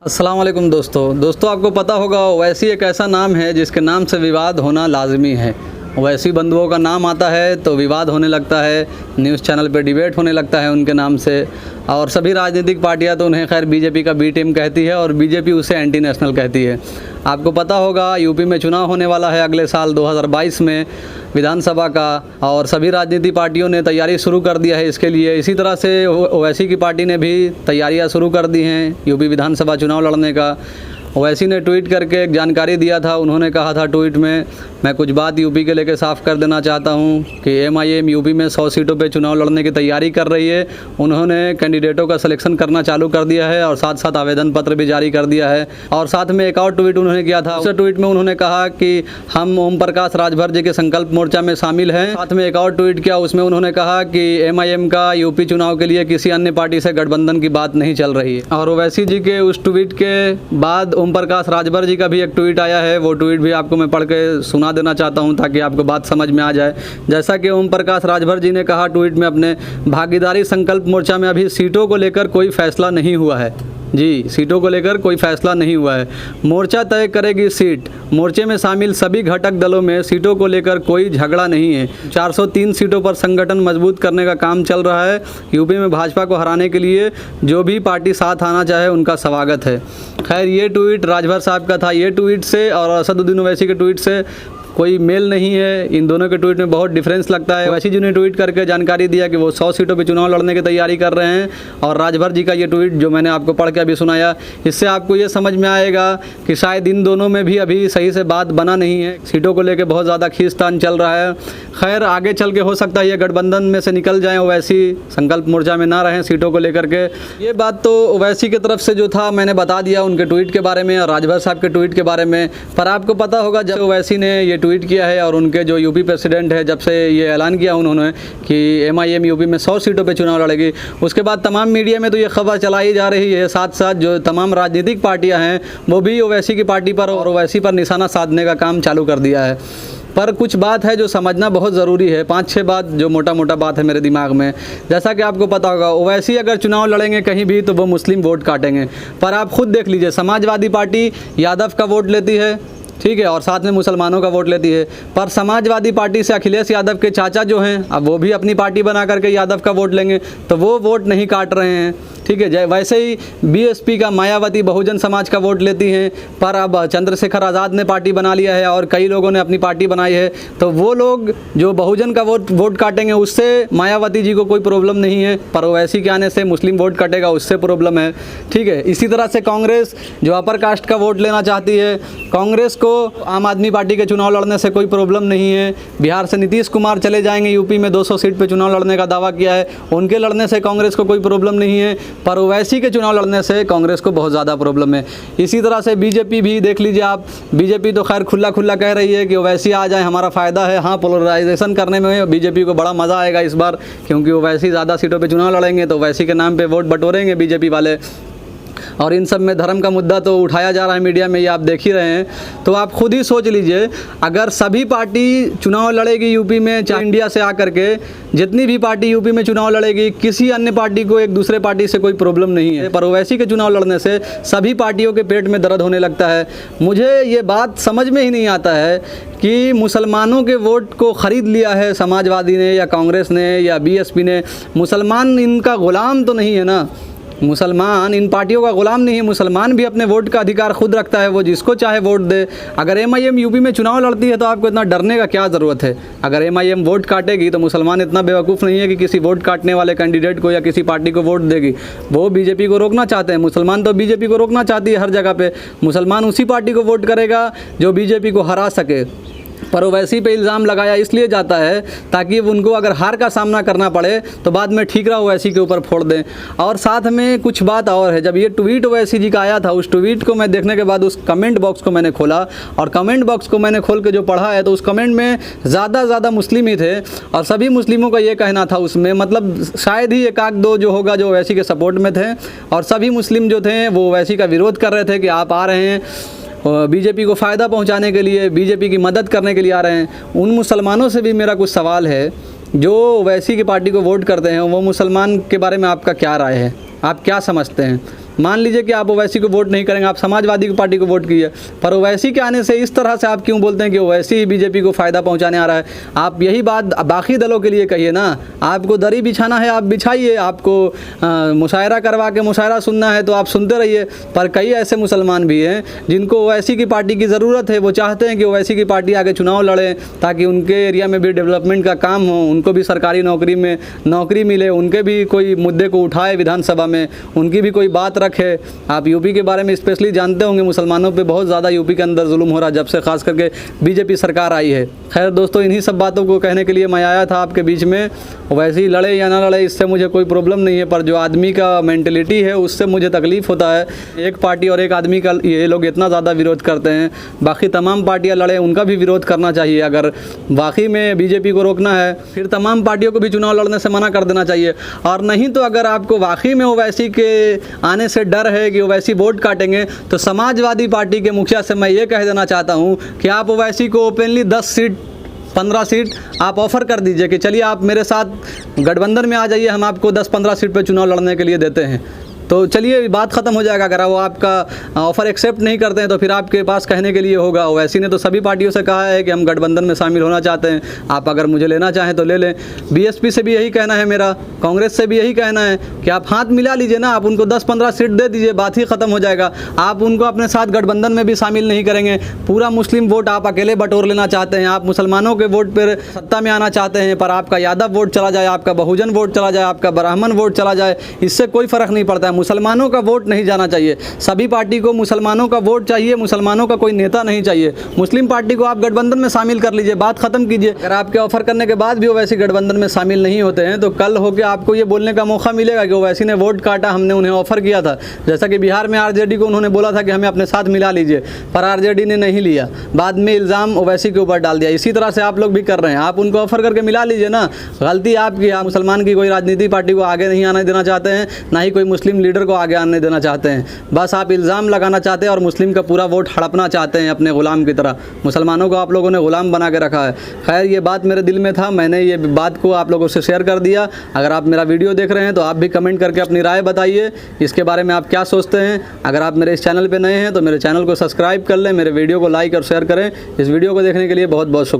अस्सलाम वालेकुम दोस्तों आपको पता होगा ओवैसी एक ऐसा नाम है जिसके नाम से विवाद होना लाजमी है। ओवैसी बंधुओं का नाम आता है तो विवाद होने लगता है, न्यूज़ चैनल पे डिबेट होने लगता है उनके नाम से। और सभी राजनीतिक पार्टियां तो उन्हें खैर बीजेपी का बी टीम कहती है और बीजेपी उसे एंटी नेशनल कहती है। आपको पता होगा यूपी में चुनाव होने वाला है अगले साल 2022 में विधानसभा का, और सभी राजनीतिक पार्टियों ने तैयारी शुरू कर दिया है इसके लिए। इसी तरह से ओवैसी की पार्टी ने भी तैयारियां शुरू कर दी हैं यूपी विधानसभा चुनाव लड़ने का। ओवैसी ने ट्वीट करके एक जानकारी दिया था। उन्होंने कहा था ट्वीट में, मैं कुछ बात यूपी के लेके साफ़ कर देना चाहता हूं कि एमआईएम यूपी में 100 सीटों पे चुनाव लड़ने की तैयारी कर रही है। उन्होंने कैंडिडेटों का सिलेक्शन करना चालू कर दिया है और साथ साथ आवेदन पत्र भी जारी कर दिया है। और साथ में एक और ट्वीट उन्होंने किया था। उस ट्वीट में उन्होंने कहा कि हम ओम प्रकाश राजभर जी के संकल्प मोर्चा में शामिल हैं। साथ में एक और ट्वीट किया, उसमें उन्होंने कहा कि एमआईएम का यूपी चुनाव के लिए किसी अन्य पार्टी से गठबंधन की बात नहीं चल रही है। और ओवैसी जी के उस ट्वीट के बाद ओम प्रकाश राजभर जी का भी एक ट्वीट आया है। वो ट्वीट भी आपको मैं पढ़ के सुना देना चाहता हूं ताकि आपको बात समझ में आ जाए। जैसा कि ओम प्रकाश राजभर जी ने कहा ट्वीट में अपने, भागीदारी संकल्प मोर्चा में अभी सीटों को लेकर कोई फैसला नहीं हुआ है। जी, सीटों को लेकर कोई फैसला नहीं हुआ है। मोर्चा तय करेगी सीट। मोर्चे में शामिल सभी घटक दलों में सीटों को लेकर कोई झगड़ा नहीं है। 403 सीटों पर संगठन मजबूत करने का काम चल रहा है। यूपी में भाजपा को हराने के लिए जो भी पार्टी साथ आना चाहे उनका स्वागत है। खैर, ये ट्वीट राजभर साहब का था। ये ट्वीट से और असदुद्दीन ओवैसी के ट्वीट से कोई मेल नहीं है। इन दोनों के ट्वीट में बहुत डिफरेंस लगता है। ओवैसी जी ने ट्वीट करके जानकारी दिया कि वो 100 सीटों पे चुनाव लड़ने की तैयारी कर रहे हैं, और राजभर जी का ये ट्वीट जो मैंने आपको पढ़ के अभी सुनाया, इससे आपको ये समझ में आएगा कि शायद इन दोनों में भी अभी सही से बात बना नहीं है। सीटों को लेकर बहुत ज़्यादा खींचतान चल रहा है। खैर, आगे चल के हो सकता है ये गठबंधन में से निकल जाएँ, ओवैसी संकल्प मोर्चा में ना रहें सीटों को लेकर के। ये बात तो ओवैसी की तरफ से जो था मैंने बता दिया उनके ट्वीट के बारे में और राजभर साहब के ट्वीट के बारे में। पर आपको पता होगा जब ओवैसी ने ये ट्वीट किया है और उनके जो यूपी प्रेसिडेंट है, जब से ये ऐलान किया उन्होंने कि एमआईएम यूपी में 100 सीटों पे चुनाव लड़ेगी, उसके बाद तमाम मीडिया में तो ये खबर चलाई जा रही है। साथ साथ जो तमाम राजनीतिक पार्टियां हैं वो भी ओवैसी की पार्टी पर और ओवैसी पर निशाना साधने का काम चालू कर दिया है। पर कुछ बात है जो समझना बहुत ज़रूरी है। 5-6 बात जो मोटा बात है मेरे दिमाग में। जैसा कि आपको पता होगा ओवैसी अगर चुनाव लड़ेंगे कहीं भी तो वो मुस्लिम वोट काटेंगे। पर आप खुद देख लीजिए, समाजवादी पार्टी यादव का वोट लेती है, ठीक है, और साथ में मुसलमानों का वोट लेती है। पर समाजवादी पार्टी से अखिलेश यादव के चाचा जो हैं, अब वो भी अपनी पार्टी बना करके यादव का वोट लेंगे तो वो वोट नहीं काट रहे हैं, ठीक है। वैसे ही बीएसपी का मायावती बहुजन समाज का वोट लेती हैं, पर अब चंद्रशेखर आज़ाद ने पार्टी बना लिया है और कई लोगों ने अपनी पार्टी बनाई है, तो वो लोग जो बहुजन का वोट काटेंगे उससे मायावती जी को कोई प्रॉब्लम नहीं है, पर ओवैसी के आने से मुस्लिम वोट कटेगा उससे प्रॉब्लम है, ठीक है। इसी तरह से कांग्रेस जो अपर कास्ट का वोट लेना चाहती है, कांग्रेस को आम आदमी पार्टी के चुनाव लड़ने से कोई प्रॉब्लम नहीं है। बिहार से नीतीश कुमार चले जाएंगे, यूपी में 200 सीट पे चुनाव लड़ने का दावा किया है, उनके लड़ने से कांग्रेस को कोई प्रॉब्लम नहीं है। पर ओवैसी के चुनाव लड़ने से कांग्रेस को बहुत ज़्यादा प्रॉब्लम है। इसी तरह से बीजेपी भी देख लीजिए आप, बीजेपी तो खैर खुला कह रही है कि ओवैसी आ जाए हमारा फ़ायदा है। हाँ, पोलराइजेशन करने में बीजेपी को बड़ा मज़ा आएगा इस बार, क्योंकि ओवैसी ज़्यादा सीटों पर चुनाव लड़ेंगे तो ओवैसी के नाम पर वोट बटोरेंगे बीजेपी वाले। और इन सब में धर्म का मुद्दा तो उठाया जा रहा है मीडिया में, ये आप देख ही रहे हैं। तो आप खुद ही सोच लीजिए, अगर सभी पार्टी चुनाव लड़ेगी यूपी में, चाहे इंडिया से आकर के जितनी भी पार्टी यूपी में चुनाव लड़ेगी, किसी अन्य पार्टी को एक दूसरे पार्टी से कोई प्रॉब्लम नहीं है। पर ओवैसी के चुनाव लड़ने से सभी पार्टियों के पेट में दर्द होने लगता है। मुझे ये बात समझ में ही नहीं आता है कि मुसलमानों के वोट को ख़रीद लिया है समाजवादी ने या कांग्रेस ने या बीएसपी ने। मुसलमान इनका ग़ुलाम तो नहीं है ना, मुसलमान इन पार्टियों का ग़ुलाम नहीं है। मुसलमान भी अपने वोट का अधिकार खुद रखता है, वो जिसको चाहे वोट दे। अगर एमआईएम यूपी में चुनाव लड़ती है तो आपको इतना डरने का क्या ज़रूरत है। अगर एमआईएम वोट काटेगी तो मुसलमान इतना बेवकूफ़ नहीं है कि किसी वोट काटने वाले कैंडिडेट को या किसी पार्टी को वोट देगी। वो बीजेपी को रोकना चाहते हैं, मुसलमान तो बीजेपी को रोकना चाहती है हर जगह पर। मुसलमान उसी पार्टी को वोट करेगा जो बीजेपी को हरा सके। पर ओवैसी पे इल्ज़ाम लगाया इसलिए जाता है ताकि उनको अगर हार का सामना करना पड़े तो बाद में ठीक रहा ओवैसी के ऊपर फोड़ दें। और साथ में कुछ बात और है, जब ये ट्वीट ओवैसी जी का आया था, उस ट्वीट को मैं देखने के बाद उस कमेंट बॉक्स को मैंने खोला और कमेंट बॉक्स को मैंने खोल के जो पढ़ा है तो उस कमेंट में ज़्यादा मुस्लिम ही थे और सभी मुस्लिमों का ये कहना था उसमें, मतलब शायद ही 1-2 जो होगा जो ओवैसी के सपोर्ट में थे, और सभी मुस्लिम जो थे वो ओवैसी का विरोध कर रहे थे कि आप आ रहे हैं बीजेपी को फ़ायदा पहुंचाने के लिए, बीजेपी की मदद करने के लिए आ रहे हैं। उन मुसलमानों से भी मेरा कुछ सवाल है जो ओवैसी की पार्टी को वोट करते हैं, वो मुसलमान के बारे में आपका क्या राय है, आप क्या समझते हैं? मान लीजिए कि आप ओवैसी को वोट नहीं करेंगे, आप समाजवादी की पार्टी को वोट किए, पर ओवैसी के आने से इस तरह से आप क्यों बोलते हैं कि ओवैसी ही बीजेपी को फ़ायदा पहुंचाने आ रहा है? आप यही बात बाकी दलों के लिए कहिए ना। आपको दरी बिछाना है आप बिछाइए, आपको मुशायरा करवा के मुशायरा सुनना है तो आप सुनते रहिए। पर कई ऐसे मुसलमान भी हैं जिनको ओवैसी की पार्टी की ज़रूरत है, वो चाहते हैं कि ओवैसी की पार्टी आगे चुनाव लड़े ताकि उनके एरिया में भी डेवलपमेंट का काम हो, उनको भी सरकारी नौकरी में नौकरी मिले, उनके भी कोई मुद्दे को उठाए विधानसभा में, उनकी भी कोई बात रखे। आप यूपी के बारे में स्पेशली जानते होंगे, मुसलमानों पे बहुत ज़्यादा यूपी के अंदर जुल्म हो रहा है जब से खास करके बीजेपी सरकार आई है। खैर दोस्तों, इन्हीं सब बातों को कहने के लिए मैं आया था आपके बीच में। वैसे ही लड़े या ना लड़े इससे मुझे कोई प्रॉब्लम नहीं है, पर जो आदमी का मेंटलिटी है उससे मुझे तकलीफ़ होता है। एक पार्टी और एक आदमी का ये लोग इतना ज़्यादा विरोध करते हैं, बाकी तमाम पार्टियाँ लड़े उनका भी विरोध करना चाहिए। अगर वाकई में बीजेपी को रोकना है फिर तमाम पार्टियों को भी चुनाव लड़ने से मना कर देना चाहिए। और नहीं तो अगर आपको वाकई में ओवैसी के आने से डर है कि ओवैसी वोट काटेंगे, तो समाजवादी पार्टी के मुखिया से मैं ये कह देना चाहता हूँ कि आप ओवैसी को ओपनली 10 सीट 15 सीट आप ऑफ़र कर दीजिए कि चलिए आप मेरे साथ गठबंधन में आ जाइए, हम आपको 10-15 सीट पर चुनाव लड़ने के लिए देते हैं। तो चलिए बात ख़त्म हो जाएगा। अगर वो आपका ऑफ़र एक्सेप्ट नहीं करते हैं तो फिर आपके पास कहने के लिए होगा। ओवैसी ने तो सभी पार्टियों से कहा है कि हम गठबंधन में शामिल होना चाहते हैं, आप अगर मुझे लेना चाहें तो ले लें। बीएसपी से भी यही कहना है मेरा, कांग्रेस से भी यही कहना है कि आप हाथ मिला लीजिए ना, आप उनको 10-15 सीट दे दीजिए, बात ही ख़त्म हो जाएगा। आप उनको अपने साथ गठबंधन में भी शामिल नहीं करेंगे, पूरा मुस्लिम वोट आप अकेले बटोर लेना चाहते हैं, आप मुसलमानों के वोट पर सत्ता में आना चाहते हैं, पर आपका यादव वोट चला जाए, आपका बहुजन वोट चला जाए, आपका ब्राह्मण वोट चला जाए, इससे कोई फ़र्क नहीं पड़ता है। मुसलमानों का वोट नहीं जाना चाहिए। सभी पार्टी को मुसलमानों का वोट चाहिए, मुसलमानों का कोई नेता नहीं चाहिए। मुस्लिम पार्टी को आप गठबंधन में शामिल कर लीजिए, बात खत्म कीजिए। अगर आपके ऑफर करने के बाद भी ओवैसी गठबंधन में शामिल नहीं होते हैं तो कल होकर आपको ये बोलने का मौका मिलेगा कि ओवैसी ने वोट काटा, हमने उन्हें ऑफर किया था। जैसा कि बिहार में आरजेडी को उन्होंने बोला था कि हमें अपने साथ मिला लीजिए, पर आरजेडी ने नहीं लिया, बाद में इल्ज़ाम ओवैसी के ऊपर डाल दिया। इसी तरह से आप लोग भी कर रहे हैं, आप उनको ऑफर करके मिला लीजिए ना। गलती आपकी, आप मुसलमान की कोई राजनीतिक पार्टी को आगे नहीं आने देना चाहते हैं, ना ही कोई मुस्लिम लीडर को आगे आने देना चाहते हैं। बस आप इल्ज़ाम लगाना चाहते हैं और मुस्लिम का पूरा वोट हड़पना चाहते हैं अपने ग़ुलाम की तरह। मुसलमानों को आप लोगों ने ग़ुलाम बना के रखा है। खैर ये बात मेरे दिल में था, मैंने ये बात को आप लोगों से शेयर कर दिया। अगर आप मेरा वीडियो देख रहे हैं तो आप भी कमेंट करके अपनी राय बताइए, इसके बारे में आप क्या सोचते हैं। अगर आप मेरे इस चैनल पर नए हैं तो मेरे चैनल को सब्सक्राइब कर लें, मेरे वीडियो को लाइक और शेयर करें। इस वीडियो को देखने के लिए बहुत बहुत शुक्रिया।